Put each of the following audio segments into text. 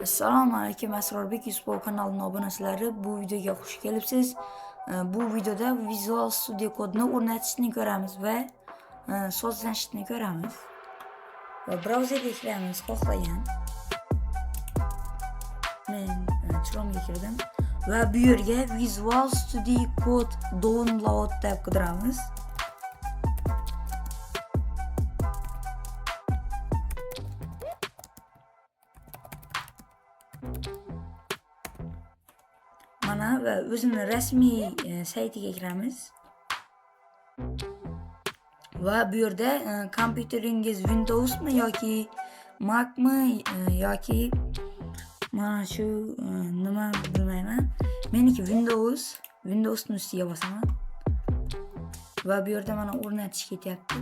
Assalomu alaykum, Asrorbek Yusupov kanalining obunachilari. Bu videoga xush kelibsiz. Bu videoda Visual Studio kodini o'rnatishni ko'ramiz va sozlanishni ko'ramiz. Va brauzerga kiramiz xohlagan. Men Chrome'ga kirdim va bu yerga Visual Studio Code download deb qidiramiz. Mana va o'zini rasmiy saytiga kiramiz. Va bu yerda kompyuteringiz Windows mi yoki Mac mi yoki mana shu nima bilmayman. Meniki Windowsning ustiga bosaman. Va bu yerda mana o'rnatish ketyapti.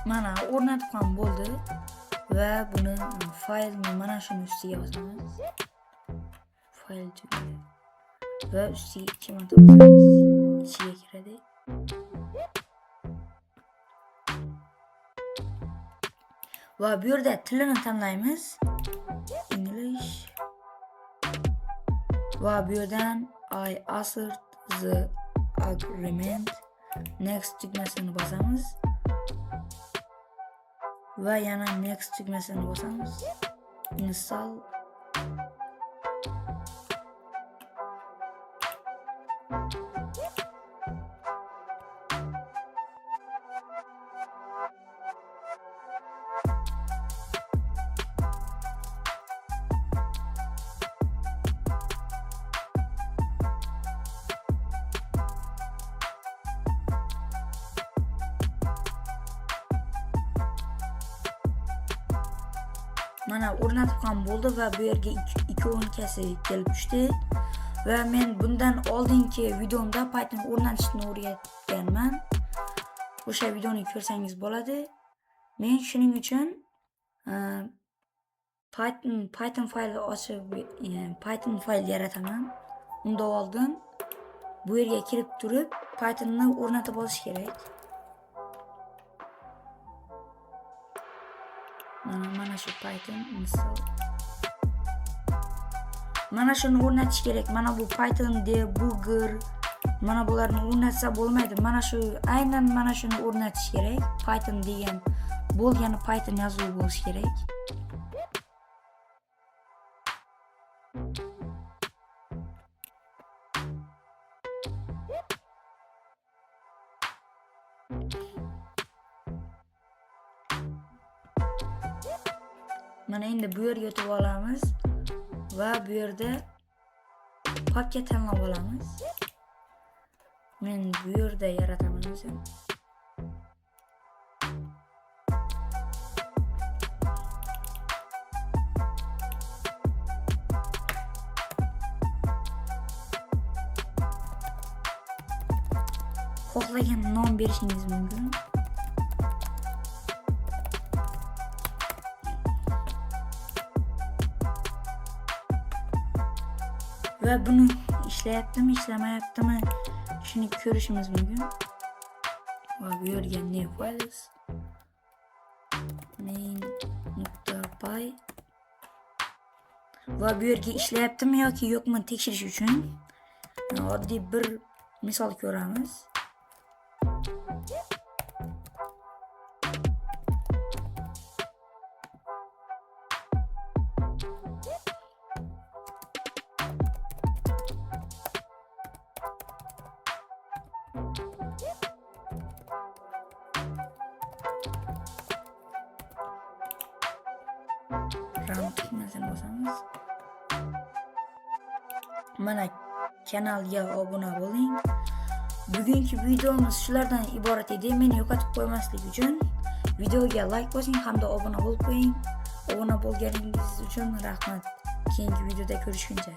Mana o'rnatib ham bo'ldi va buni faylni mana shuni ustiga bosamiz. Fayl tugadi. Va ustiga 2 marta bosamiz. Ichiga kiradi. Va bu yerda tilini tanlaymiz. English. Va bu yerdan I assert the agreement. Next tugmasini bosamiz. Va yana next tugmasini bosamiz. Install. Mana o'rnatib ham bo'ldi va bu yerga ikonkasi kelib tushdi. Va men bundan oldingi videomda Python o'rnatishni o'rgatganman. O'sha videoni ko'rsangiz bo'ladi. Men shuning uchun Python faylni ochib Python fayl yarataman. Undan oldin bu yerga kirib turib Pythonni o'rnatib olish kerak. Mana shu Python install. Mana shuni o'rnatish kerak. Mana bu Python debugger. Mana bularni o'rnatsa bo'lmaydi. Mana shu aynan mana shuni o'rnatish kerak. Python degan bo'lgani Python yozuvi bo'lishi kerak. Mana endi bu yerga o'tib olamiz va bu yerda pakka tanlab olamiz. Men bu yerda yarataman o'zim. Xohlagan nom berishingiz mumkin. Va buni ishlayaptimi, ishlamayaptimi shuni ko'rishimiz mumkin. Va bu yerga new files main.py va bu yerga ishlayaptimi yoki yo'qmi tekshirish uchun oddiy bir misol ko'ramiz. Mana kanalga obuna bo'ling. Bugungi videomiz shulardan iborat edi. Meni yo'qotib qo'ymaslik uchun videoga like bosing hamda obuna bo'lib qo'ying. Obuna bo'lganingiz uchun rahmat. Keyingi videoda ko'rishguncha.